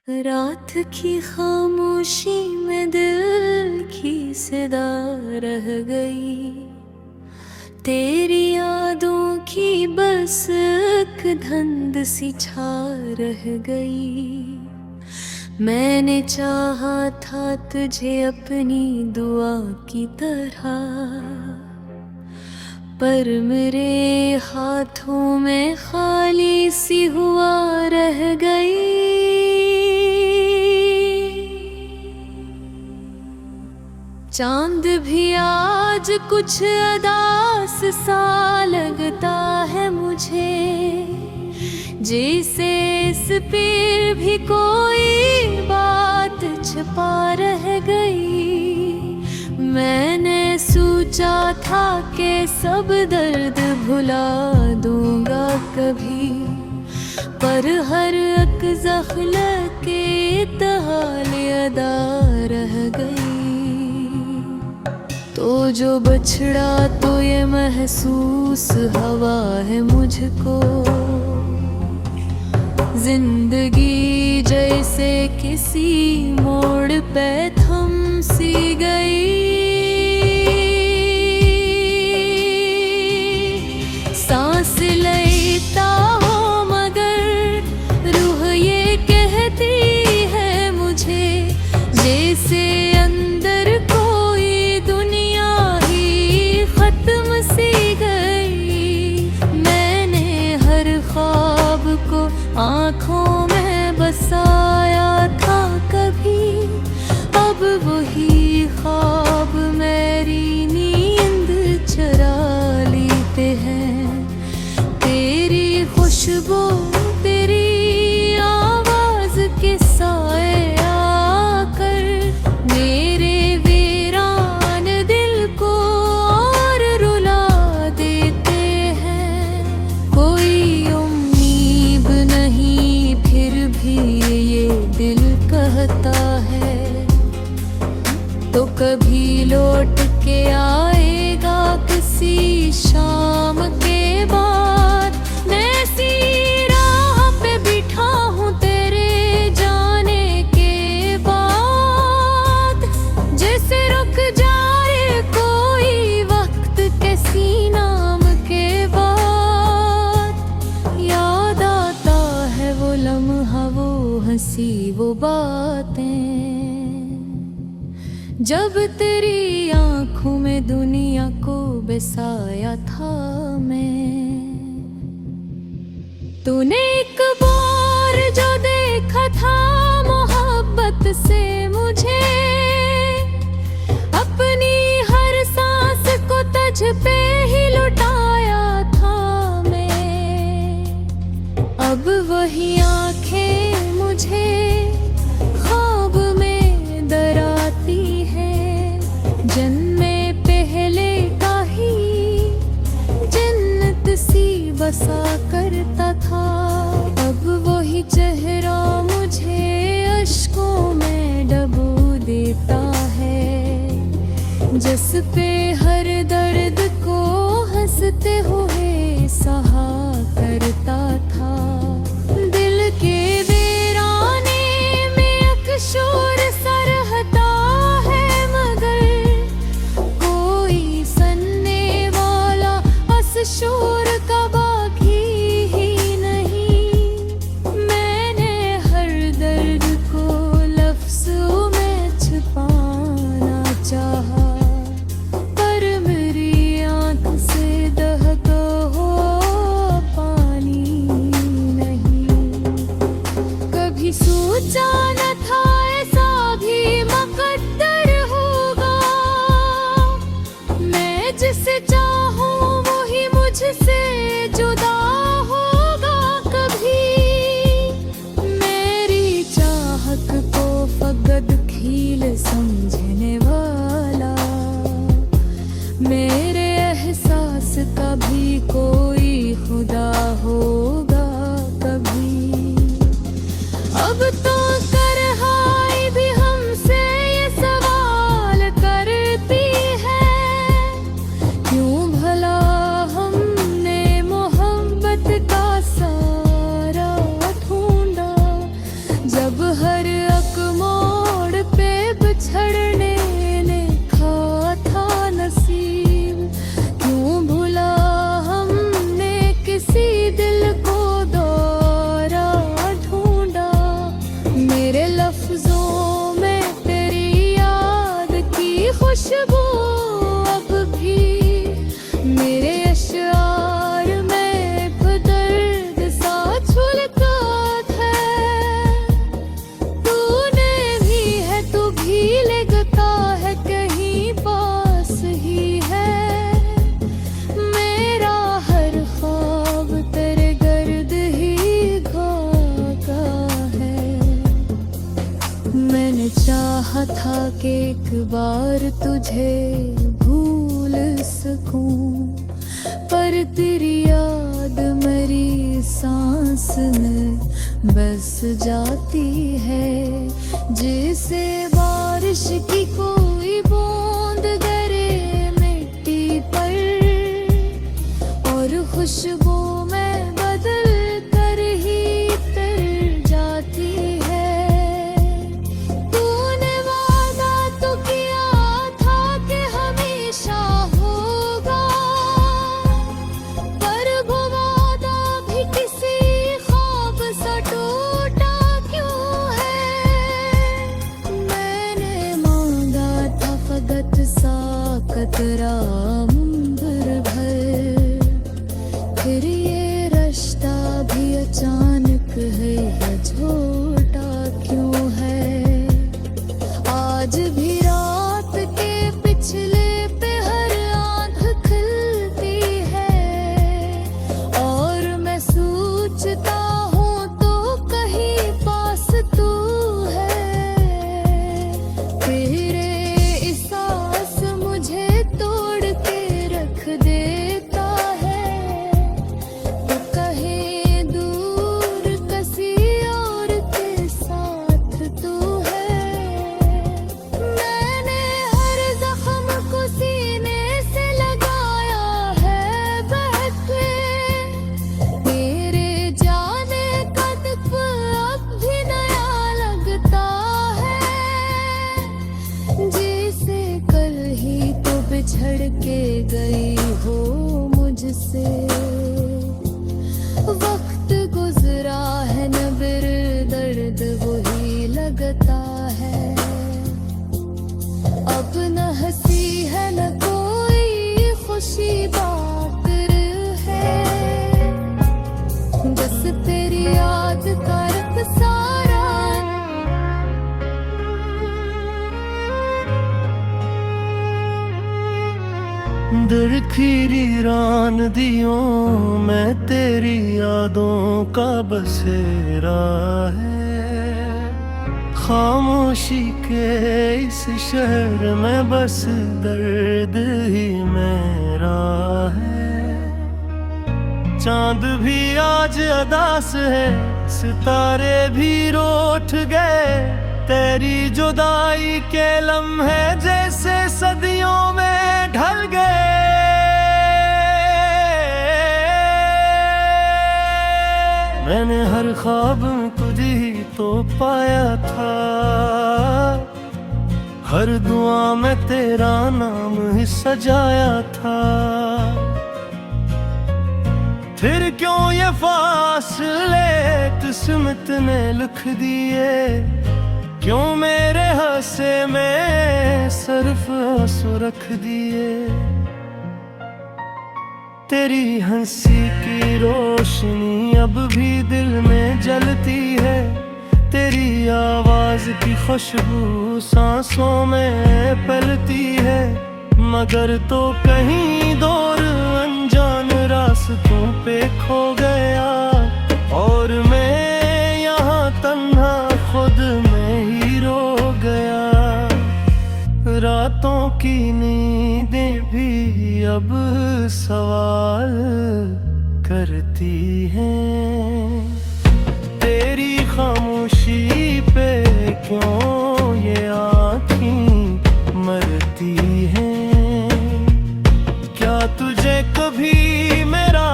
रात की खामोशी में दिल की सदा रह गई। तेरी यादों की बस एक धुंध सी छा रह गई। मैंने चाहा था तुझे अपनी दुआ की तरह, पर मेरे हाथों में खाली सी हुआ रह गई। चांद भी आज कुछ अदास सा लगता है मुझे, जैसे इस पर भी कोई बात छुपा रह गई। मैंने सोचा था कि सब दर्द भुला दूंगा कभी, पर हर एक ज़ख्म के इत्हाल अदा रह गई। तो जो बछड़ा तो ये महसूस हवा है मुझको, जिंदगी जैसे किसी मोड़ पे थम सी गई। सांस लेता हो मगर रूह ये कहती है मुझे, जैसे अंदर कोई दुनिया ही खत्म सी गई। मैंने हर ख्वाब को आँखों में बसाया था कभी, अब वही ख्वाब मेरी नींद चुरा लेते हैं। तेरी खुशबू तेरी आवाज के साए आकर मेरे वीरान दिल को और रुला देते हैं। कोई उम्मीद नहीं फिर भी ये दिल कहता है, तो कभी लौट के आएगा किसी शाम के बाद। मैं सी राह पे बिठा हूँ तेरे जाने के बाद, जैसे रुक जाए कोई वक्त किसी नाम के बाद। याद आता है वो लम्हा, वो हंसी, वो बातें, जब तेरी आंखों में दुनिया को बसाया था मैं। तूने एक बार जो देखा था मोहब्बत से मुझे, अपनी हर सांस को तुझ पे ही लुटाया था मैं। अब वही आंखें मुझे ख्वाब में डराती है, जन्मे पहले का ही जन्नत सी बसा करता था। अब वही चेहरा मुझे अश्कों में डुबो देता है, जिस पे हर दर्द को हंसते हुए सहा करता था। दिल के वीराने में एक शोर सा रहता है, मगर कोई सुनने वाला उस शोर का बाकी ही नहीं। मैंने हर दर्द को लफ्ज़ों में छुपाना चाहा, पर मेरी आँख से दहका हुआ पानी नहीं। कभी सोचा न था ऐसा भी मुक़द्दर होगा, मैं जिसे चाहूँ वही मुझसे जुदा होगा कभी। मेरी चाहत को फकत खील समझने वाला, मेरे एहसास का भी कोई खुदा होगा कभी। अब तो कर मैंने चाहा था कि एक बार तुझे भूल सकूं, पर तेरी याद मेरी सांस में बस जाती है। जैसे बारिश की कोई बूंद गिरे मिट्टी पर, और खुशबू में बदल कर ही तर जाती है। तूने वादा तो किया था कि हमेशा होगा, पर वो वादा भी किसी ख्वाब सा टूटा क्यों है। मैंने मांगा था फकत सा कतरा मुंबर भर, फिर ये रिश्ता भी अचानक है या झूठा क्यों है। आज भी रात के पिछले पे हर आंख खुलती है, और मैं सोचता हूँ तो कहीं पास तू है। तेरे एहसास मुझे तोड़ के रख देता है, तो कहीं दूर किसी और के साथ तू है। मैंने हर जख्म को सीने से लगाया है बहक के, तेरे जाने का दुख अब भी नया लगता है। जैसे कल ही तो बिछड़ के गई हो मुझसे, वक्त गुजरा है न बिर दर्द वही लगता है। अब न हंसी है न कोई खुशी बाकर है, बस तेरी याद का रख सारा। दरखीरी रान दियों मैं तेरी यादों का बसेरा है। खामोशी के इस शहर में बस दर्द ही मेरा है। चांद भी आज अदास है, सितारे भी रोठ गए, तेरी जुदाई के लम्हे जैसे सदियों में ढल गए। मैंने हर ख्वाब में तुझे ही तो पाया था, हर दुआ में तेरा नाम ही सजाया था। फिर क्यों ये फासले किस्मत ने लिख दिए, क्यों मेरे हंसे में सिर्फ आंसू रख दिए। तेरी हंसी की रोशनी अब भी दिल में जलती है, तेरी आवाज की खुशबू सांसों में पलती है। मगर तो कहीं दूर अनजान रास्तों पे खो गया, और मैं यहाँ तन्हा खुद में ही रो गया। रातों की नींदें भी अब सवाल करती हैं, तेरी खामोशी पे क्यों ये आँखें मरती हैं। क्या तुझे कभी मेरा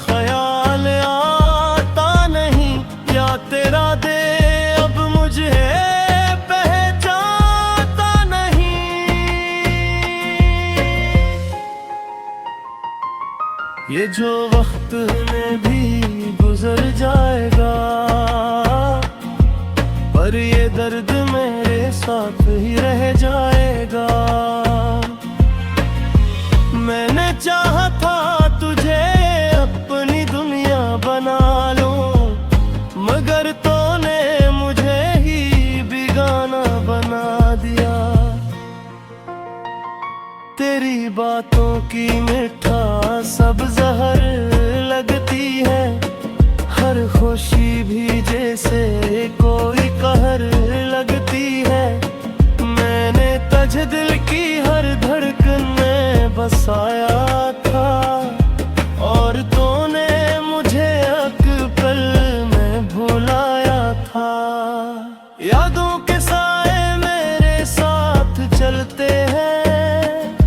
ख्याल आता नहीं, या तेरा दे अब मुझे पहचानता नहीं। ये जो वक्त में भी गुजर जाएगा, पर ये दर्द मेरे साथ ही रह जाएगा। मैंने चाहा था तुझे अपनी दुनिया बना लूं, मगर तूने मुझे ही बेगाना बना दिया। तेरी बातों की मिठास सब जहर लगती है, हर खुशी भी जैसे कोई कहर लगती यादों के साए मेरे साथ चलते हैं,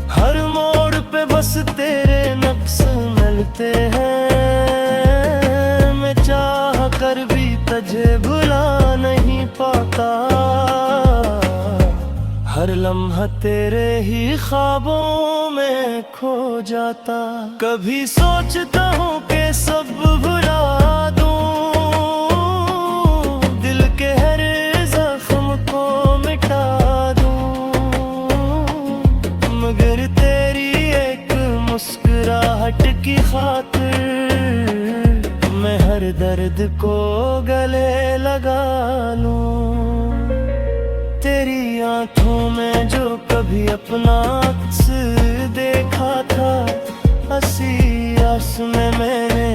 हर मोड़ पे बस तेरे नक्श मिलते हैं। मैं चाह कर भी तुझे भुला नहीं पाता, हर लम्हा तेरे ही ख्वाबों में खो जाता। कभी सोचता हूँ कि सब भुला दूँ, दिल के हर जख्म को मिटा दूँ, मगर तेरी एक मुस्कुराहट की खातिर मैं हर दर्द को गले लगा लूं। तेरी आंखों में जो कभी अपना अक्स देखा था, हंसी आस में मैंने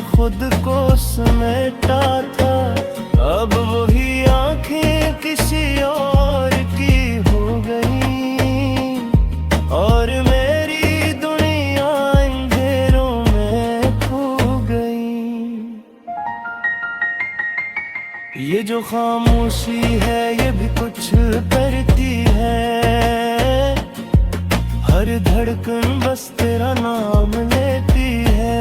खुद को समेटा था। अब वही आंखें किसी और की हो गई और मेरी दुनिया अंधेरों में खो गई। ये जो खामोशी है ये भी कुछ करती है, हर धड़कन बस तेरा नाम लेती है।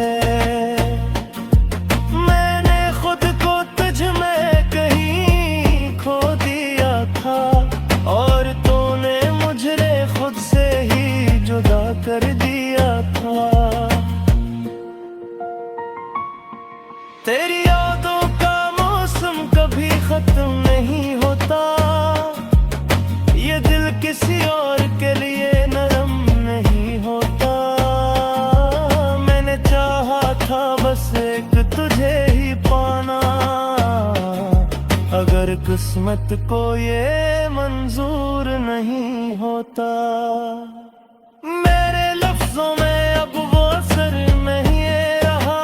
मैंने खुद को तुझ में कहीं खो दिया था और तूने मुझे खुद से ही जुदा कर दिया था। तेरी यादों का मौसम कभी खत्म नहीं होता, ये दिल किसी और के लिए नरम नहीं होता। मैंने चाहा था बस एक तुझे ही पाना, अगर किस्मत को ये मंजूर नहीं होता। मेरे लफ्जों में अब वो असर नहीं रहा,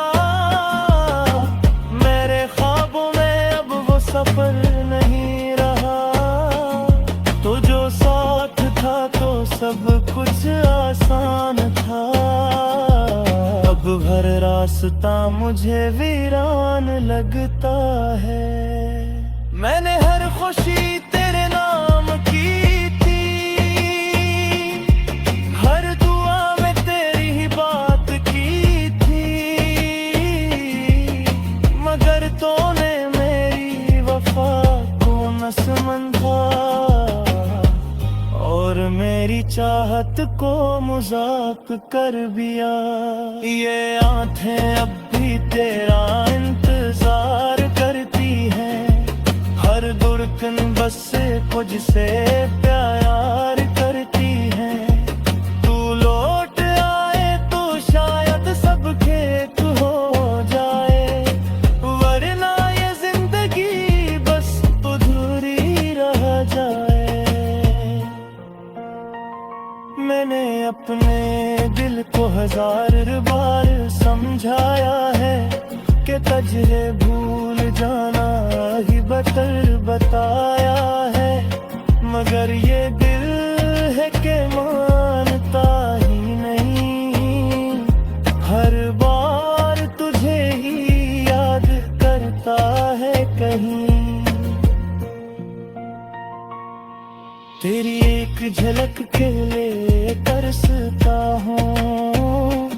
मेरे ख्वाबों में अब वो सफर नहीं रहा। तो जो साथ था तो सब कुछ आसान था, अब हर रास्ता मुझे वीरान लगता है। मैंने हर खुशी तेरे नाम की थी, हर दुआ में तेरी ही बात की थी, मगर तूने मेरी वफा को न समझा और मेरी चाहत को मजाक कर दिया। ये आंखें अब भी तेरा इंतजार करती हैं, हर धड़कन बस कुछ से प्यार करती है। तू लौट आए तो शायद सब ठीक हो जाए, वरना ये जिंदगी बस अधूरी रह जाए। मैंने अपने दिल को हजार बार समझाया है कि तुझे भूल जाना ही बेहतर बताया है, मगर ये दिल है कि मानता ही नहीं, हर बार तुझे ही याद करता है कहीं। तेरी एक झलक के लिए तरसता हूँ,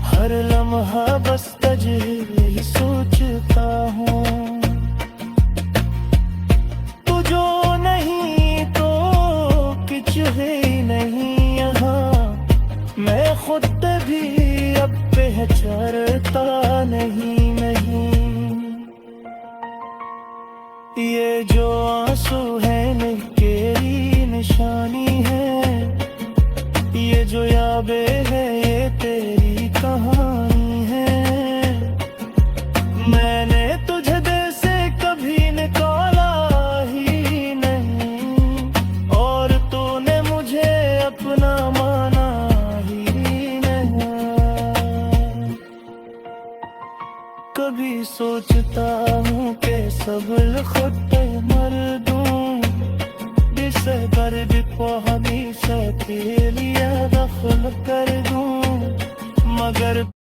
हर लम्हा बस तुझे ही सोचता हूँ। तू जो नहीं तो कुछ ही नहीं यहाँ, मैं खुद भी अब पहचानता नहीं। ये जो आंसू है नहीं तेरी निशानी है, ये जो यादें है ये तेरी कहानी है। मैंने तुझे दिल से कभी निकाला ही नहीं और तूने मुझे अपना माना ही नहीं। कभी सोचता हूँ कि सब खुद पे मर दूँ, जिसे दर्द को हमेशा के लिए दफन कर दूँ, मगर